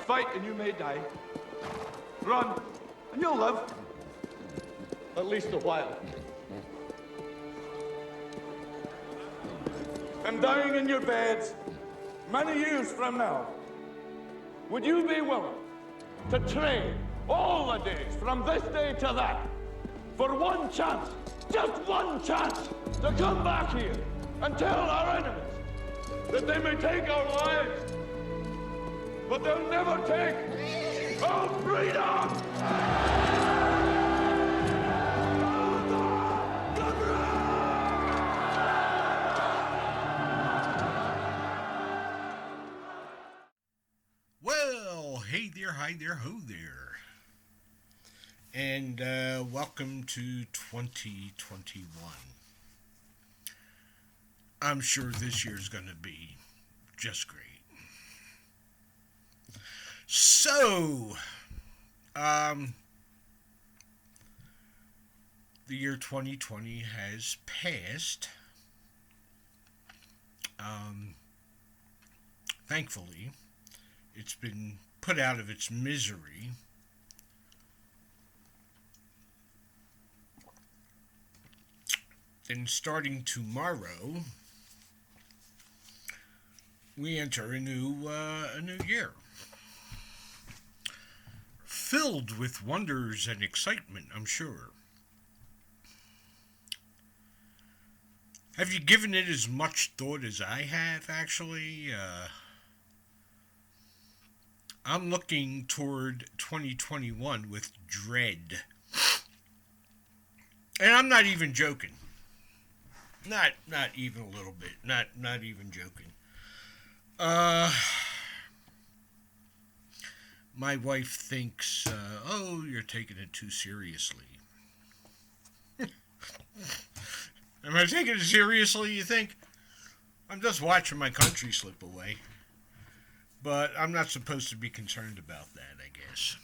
fight and you may die. Run, and you'll live. At least a while. And dying in your beds many years from now, would you be willing to trade all the days from this day to that for one chance, just one chance, to come back here and tell our enemies that they may take our lives, but they'll never take our freedom? Well, hey there, hi there, ho there. And welcome to 2021. I'm sure this year's going to be just great. So, the year 2020 has passed. Thankfully, it's been put out of its misery. Then starting tomorrow, we enter a new year, filled with wonders and excitement, I'm sure. Have you given it as much thought as I have, actually? I'm looking toward 2021 with dread. And I'm not even joking. Not even a little bit. Not even joking. My wife thinks, oh, you're taking it too seriously. Am I taking it seriously, you think? I'm just watching my country slip away. But I'm not supposed to be concerned about that, I guess.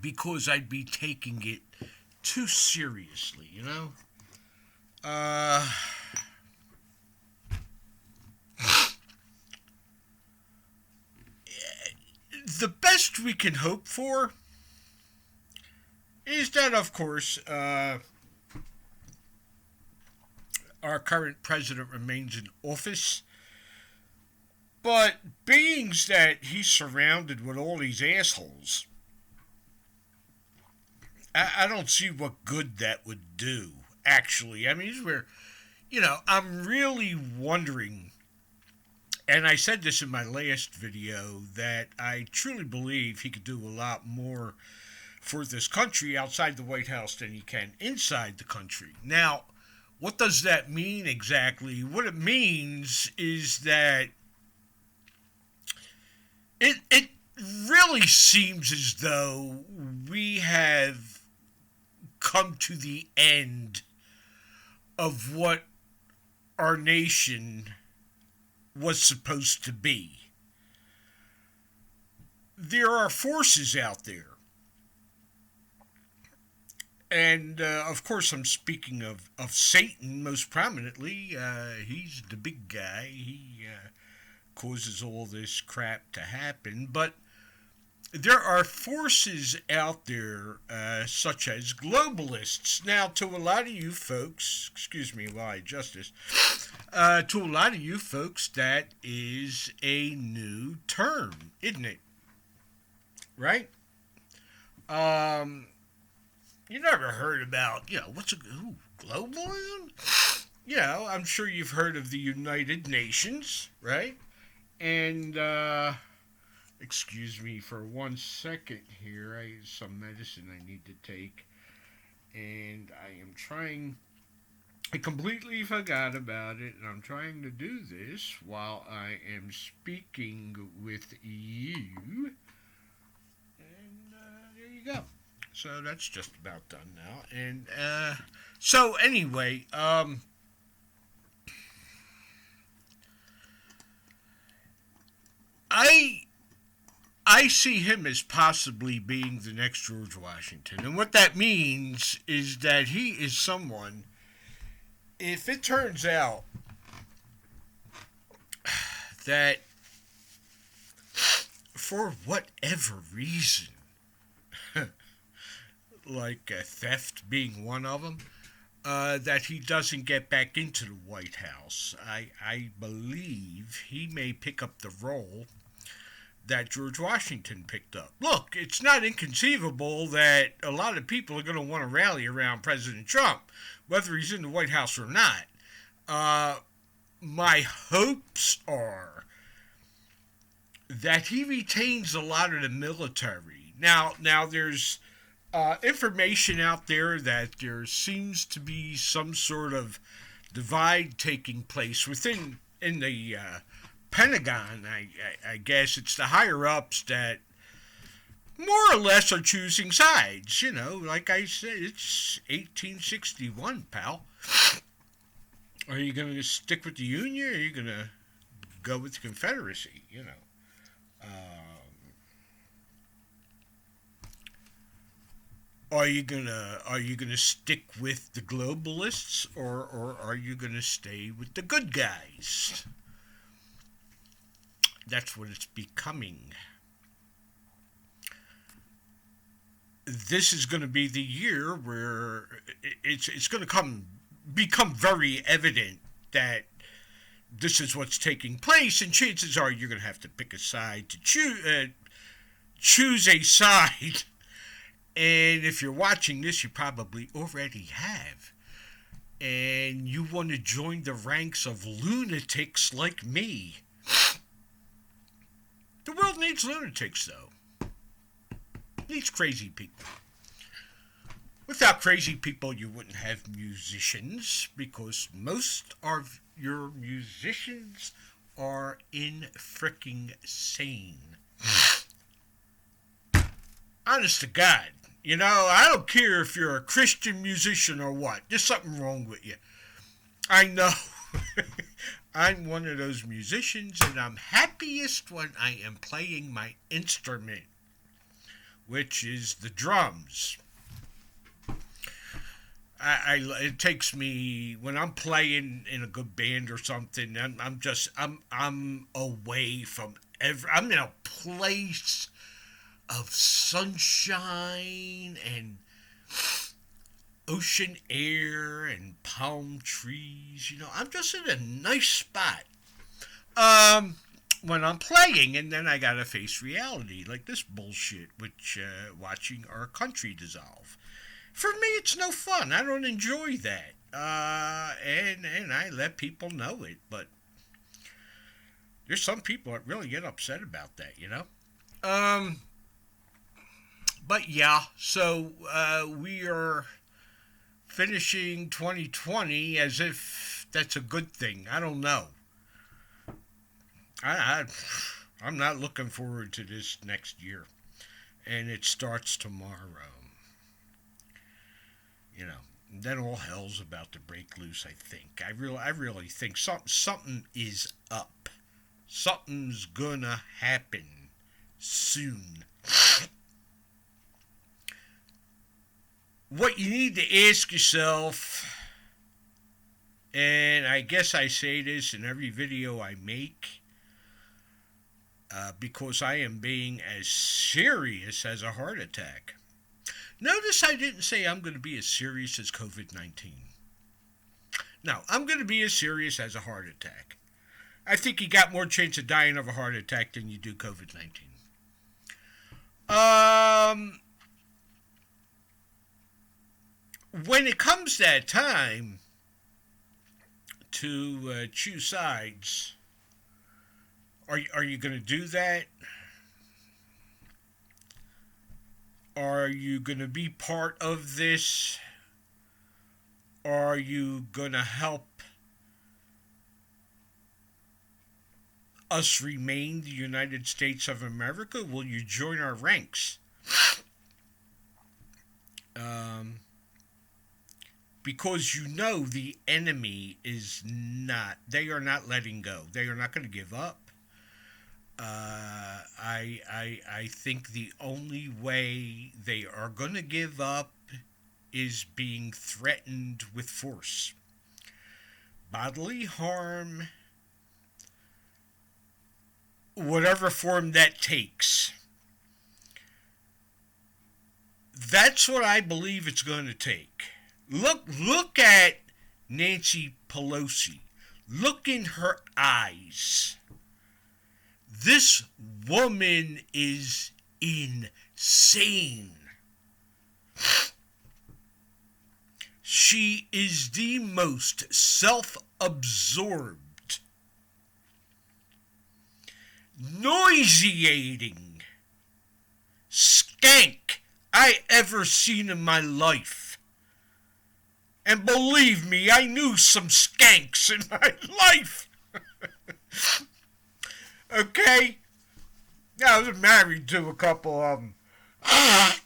Because I'd be taking it too seriously, you know? The best we can hope for is that, of course, our current president remains in office. But being that he's surrounded with all these assholes, I don't see what good that would do, actually. I mean, this is where, I'm really wondering, and I said this in my last video, that I truly believe he could do a lot more for this country outside the White House than he can inside the country. Now, what does that mean exactly? What it means is that It really seems as though we have come to the end of what our nation was supposed to be. There are forces out there. And, of course, I'm speaking of Satan most prominently. He's the big guy. He causes all this crap to happen, but there are forces out there such as globalists. Now, to a lot of you folks, excuse me while I adjust this, to a lot of you folks, that is a new term, isn't it? Right? You never heard about, globalism? I'm sure you've heard of the United Nations, right? And, excuse me for 1 second here. I have some medicine I need to take. And I completely forgot about it. And I'm trying to do this while I am speaking with you. And, there you go. So that's just about done now. And, so anyway, I see him as possibly being the next George Washington. And what that means is that he is someone, if it turns out that for whatever reason, like theft being one of them, that he doesn't get back into the White House. I believe he may pick up the role that George Washington picked up. Look, it's not inconceivable that a lot of people are going to want to rally around President Trump, whether he's in the White House or not. My hopes are that he retains a lot of the military. Now there's information out there that there seems to be some sort of divide taking place in the Pentagon. I guess it's the higher ups that more or less are choosing sides. You know, like I said, it's 1861, pal. Are you going to stick with the Union, or are you going to go with the Confederacy? You know, are you gonna stick with the globalists, or are you gonna stay with the good guys? That's what it's becoming. This is going to be the year where it's going to become very evident that this is what's taking place, and chances are you're going to have to pick a side to choose a side. And if you're watching this, you probably already have. And you want to join the ranks of lunatics like me. The world needs lunatics, though. It needs crazy people. Without crazy people, you wouldn't have musicians, because most of your musicians are in fricking sane. Honest to God. You know, I don't care if you're a Christian musician or what. There's something wrong with you. I know. I'm one of those musicians, and I'm happiest when I am playing my instrument, which is the drums. It takes me, when I'm playing in a good band or something, I'm away from I'm in a place of sunshine and ocean air and palm trees. You know, I'm just in a nice spot when I'm playing, and then I gotta face reality like this bullshit, which watching our country dissolve. For me, it's no fun. I don't enjoy that, and I let people know it. But there's some people that really get upset about that, you know. But yeah, so we are finishing 2020 as if that's a good thing. I don't know. I'm not looking forward to this next year, and it starts tomorrow. You know, then all hell's about to break loose. I think. I really think something is up. Something's gonna happen soon. What you need to ask yourself, and I guess I say this in every video I make, because I am being as serious as a heart attack. Notice I didn't say I'm going to be as serious as COVID-19. No, I'm going to be as serious as a heart attack. I think you got more chance of dying of a heart attack than you do COVID-19. When it comes that time to choose sides, are you going to do that? Are you going to be part of this? Are you going to help us remain the United States of America? Will you join our ranks? Because you know the enemy is not, they are not letting go. They are not going to give up. I think the only way they are going to give up is being threatened with force. Bodily harm whatever form that takes. That's what I believe it's going to take. Look at Nancy Pelosi. Look in her eyes. This woman is insane. She is the most self-absorbed, nauseating skank I ever seen in my life. And believe me, I knew some skanks in my life. Okay? Yeah, I was married to a couple of them. I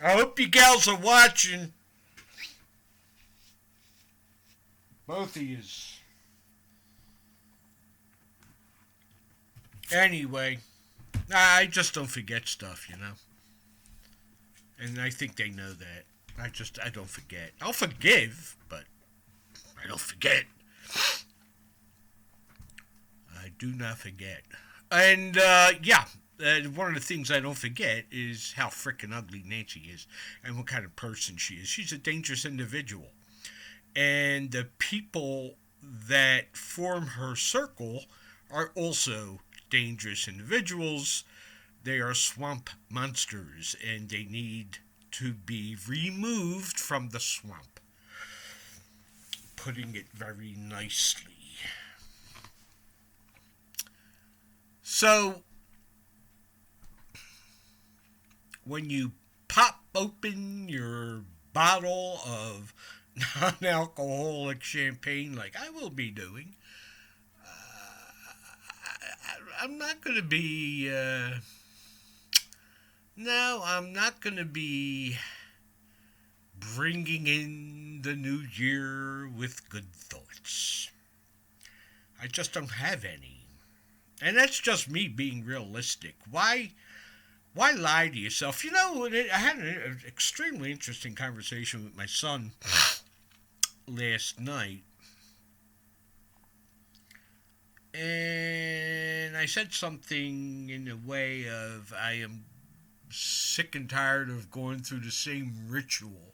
hope you gals are watching. Both of yous. Anyway, I just don't forget stuff, you know. And I think they know that. I don't forget. I'll forgive, but I don't forget. I do not forget. And, one of the things I don't forget is how frickin' ugly Nancy is and what kind of person she is. She's a dangerous individual. And the people that form her circle are also dangerous individuals. They are swamp monsters, and they need to be removed from the swamp. Putting it very nicely. So, when you pop open your bottle of non-alcoholic champagne, like I will be doing, I'm not going to be... No, I'm not going to be bringing in the new year with good thoughts. I just don't have any. And that's just me being realistic. Why lie to yourself? You know, I had an extremely interesting conversation with my son last night. And I said something in the way of, I am sick and tired of going through the same ritual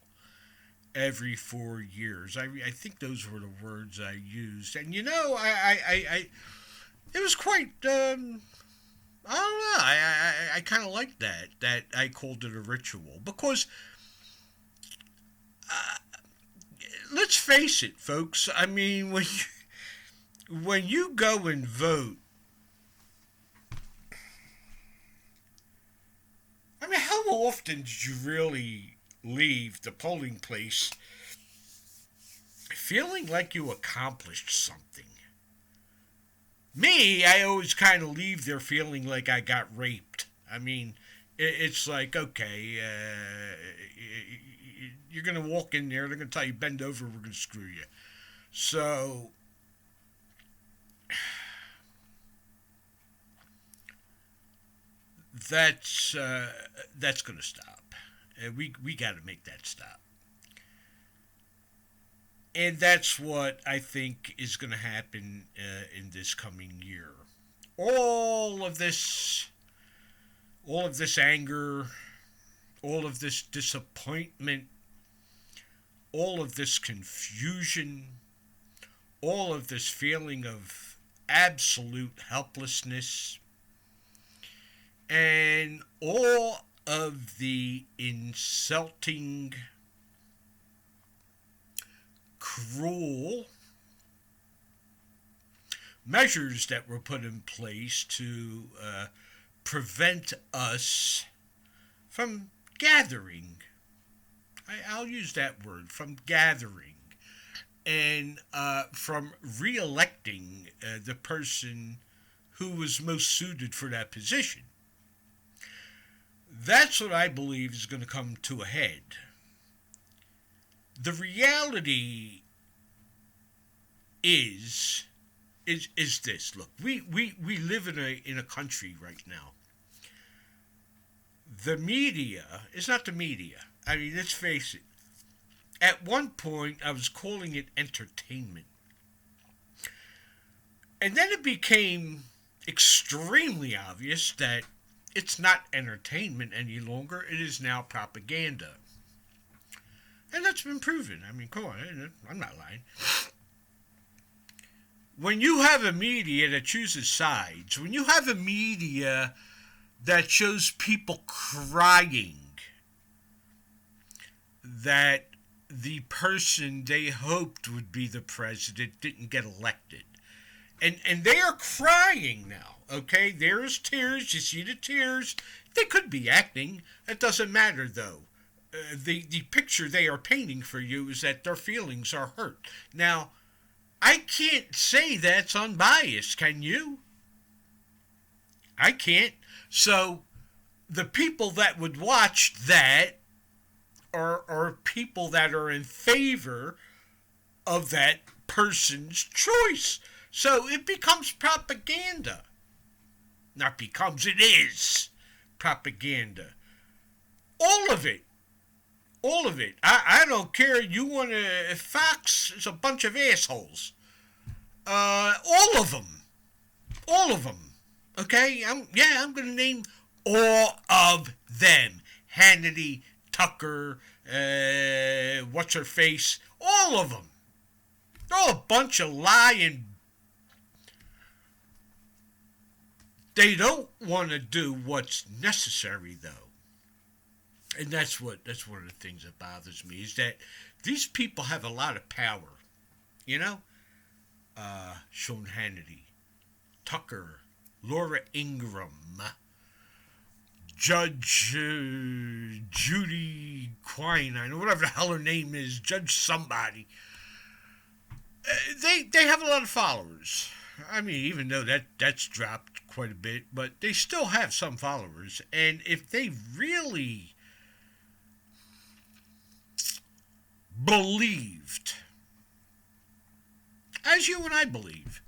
every 4 years. I think those were the words I used. And, you know, I it was quite, I don't know, I kind of liked that I called it a ritual. Because, let's face it, folks, I mean, when you go and vote, I mean, how often did you really leave the polling place feeling like you accomplished something? Me, I always kind of leave there feeling like I got raped. I mean, it's like, okay, you're going to walk in there, they're going to tell you, bend over, we're going to screw you. So, that's going to stop. We got to make that stop. And that's what I think is going to happen in this coming year. All of this anger, all of this disappointment, all of this confusion, all of this feeling of absolute helplessness, and all of the insulting, cruel measures that were put in place to prevent us from gathering. I'll use that word, from gathering, and from re-electing the person who was most suited for that position. That's what I believe is going to come to a head. The reality is this. Look, we live in a country right now. The media is not the media. I mean, let's face it. At one point, I was calling it entertainment. And then it became extremely obvious that it's not entertainment any longer. It is now propaganda. And that's been proven. I mean, come on, I'm not lying. When you have a media that chooses sides, when you have a media that shows people crying that the person they hoped would be the president didn't get elected. And they are crying now, okay? There's tears. You see the tears. They could be acting. It doesn't matter, though. The picture they are painting for you is that their feelings are hurt. Now, I can't say that's unbiased, can you? I can't. So, the people that would watch that are people that are in favor of that person's choice. So it becomes propaganda. Not becomes, it is propaganda. All of it. All of it. I don't care. You want to... Fox is a bunch of assholes. All of them. All of them. Okay? I'm going to name all of them. Hannity, Tucker, what's-her-face, all of them. They're all a bunch of lying. They don't want to do what's necessary, though. And that's one of the things that bothers me, is that these people have a lot of power. You know? Sean Hannity, Tucker, Laura Ingraham, Judge Judy Quine, or whatever the hell her name is, Judge somebody. They have a lot of followers. I mean, even though that's dropped quite a bit, but they still have some followers. And if they really believed, as you and I believe,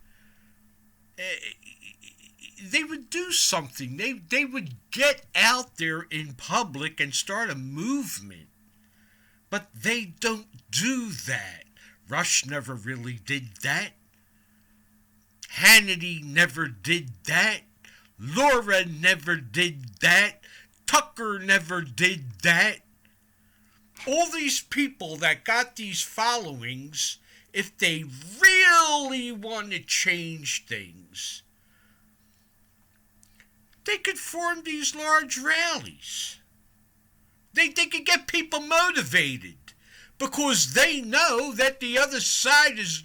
they would do something. They would get out there in public and start a movement. But they don't do that. Rush never really did that. Hannity never did that. Laura never did that. Tucker never did that. All these people that got these followings, if they really want to change things, they could form these large rallies. They could get people motivated because they know that the other side is,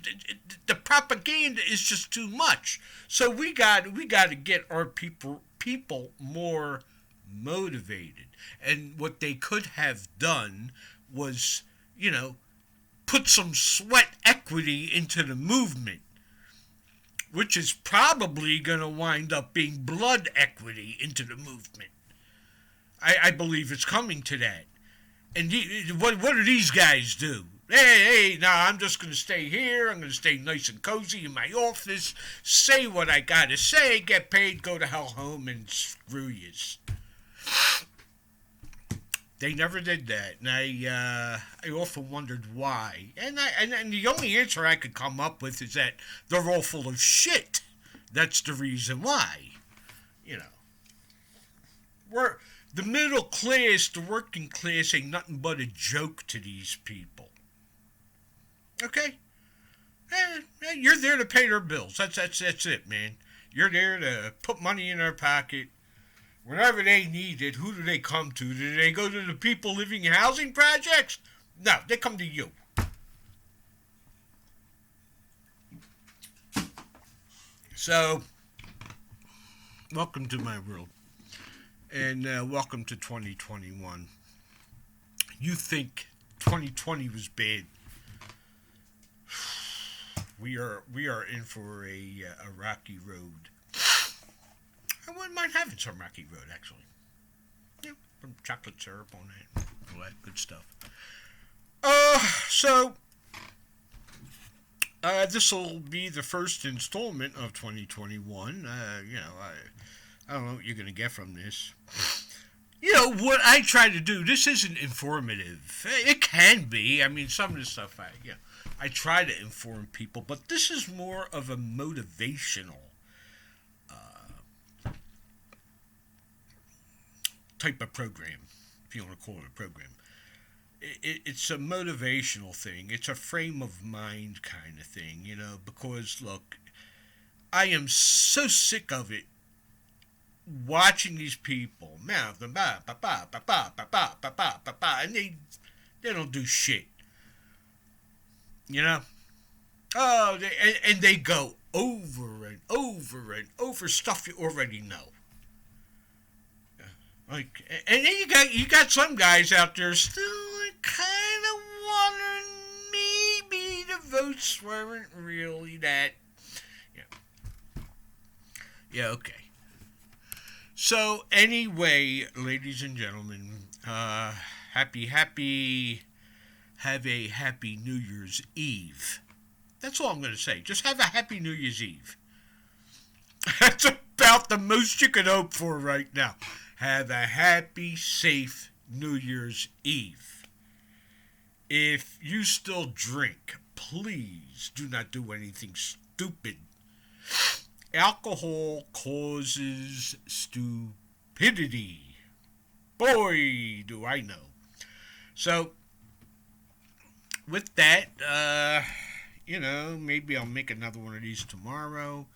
the propaganda is just too much. So we got to get our people more motivated. And what they could have done was, put some sweat equity into the movement, which is probably going to wind up being blood equity into the movement. I believe it's coming to that. And what do these guys do? Hey, no, I'm just going to stay here. I'm going to stay nice and cozy in my office, say what I got to say, get paid, go to hell home, and screw yous. They never did that, and I often wondered why. And the only answer I could come up with is that they're all full of shit. That's the reason why. The middle class, the working class, ain't nothing but a joke to these people. Okay? You're there to pay their bills. That's it, man. You're there to put money in their pocket. Whenever they need it, who do they come to? Do they go to the people living in housing projects? No, they come to you. So, welcome to my world. And welcome to 2021. You think 2020 was bad? We are in for a rocky road. I wouldn't mind having some rocky road, actually. Yeah, some chocolate syrup on it, all that good stuff. So this will be the first installment of 2021. I don't know what you're going to get from this. What I try to do, this isn't informative. It can be. I mean, some of the stuff I try to inform people, but this is more of a motivational type of program, if you want to call it a program. It's a motivational thing. It's a frame of mind kind of thing, you know, because, look, I am so sick of it watching these people mouth and and they don't do shit, you know. Oh, and they go over and over and over stuff you already know. Like, and then you got some guys out there still kind of wondering maybe the votes weren't really that. Yeah, okay. So anyway, ladies and gentlemen, have a happy New Year's Eve. That's all I'm going to say. Just have a happy New Year's Eve. That's about the most you could hope for right now. Have a happy, safe New Year's Eve. If you still drink, please do not do anything stupid. Alcohol causes stupidity. Boy, do I know. So, with that, you know, maybe I'll make another one of these tomorrow.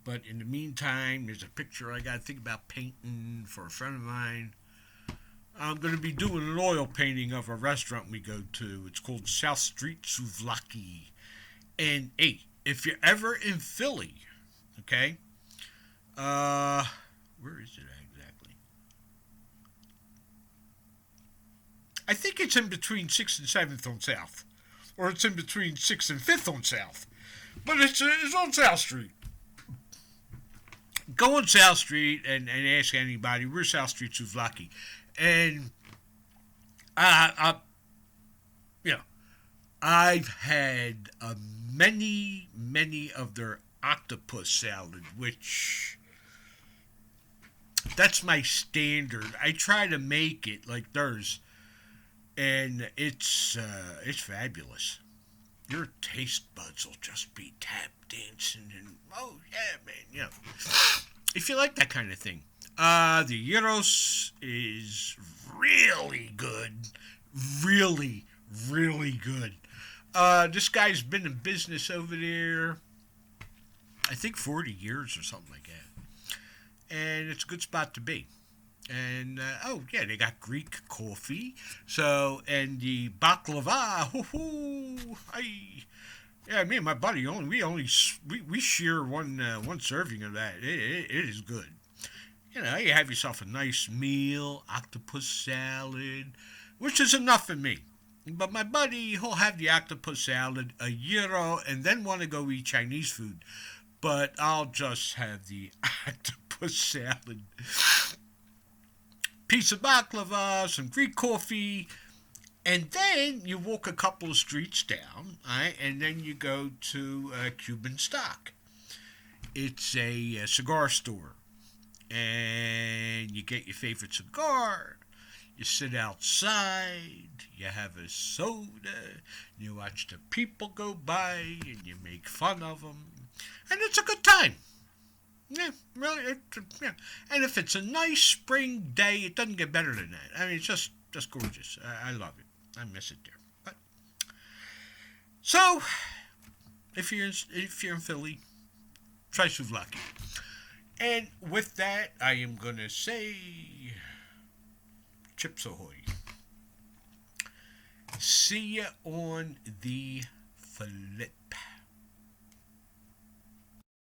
But in the meantime, there's a picture I got to think about painting for a friend of mine. I'm going to be doing an oil painting of a restaurant we go to. It's called South Street Souvlaki. And, hey, if you're ever in Philly, okay, where is it exactly? I think it's in between 6th and 7th on South. Or it's in between 6th and 5th on South. But it's on South Street. Go on South Street and ask anybody, where's South Street Souvlaki? And, you know, I've had many of their octopus salad, which, that's my standard. I try to make it like theirs, and it's fabulous. Your taste buds will just be tap dancing and, oh yeah, man, you know, if you like that kind of thing. The gyros is really good. Really, really good. This guy's been in business over there, I think 40 years or something like that. And it's a good spot to be. And, oh, yeah, they got Greek coffee. So, and the baklava, yeah, me and my buddy, we share one serving of that. It is good. You know, you have yourself a nice meal, octopus salad, which is enough for me. But my buddy, he'll have the octopus salad, a gyro, and then want to go eat Chinese food. But I'll just have the octopus salad. Piece of baklava, some Greek coffee, and then you walk a couple of streets down, right, and then you go to Cuban Stock. It's a cigar store, and you get your favorite cigar, you sit outside, you have a soda, you watch the people go by, and you make fun of them, and it's a good time. Yeah, really. Yeah. And if it's a nice spring day, it doesn't get better than that. I mean, it's just gorgeous. I love it. I miss it there. But so, if you're in Philly, try souvlaki. And with that, I am gonna say, Chips Ahoy. See ya on the flip.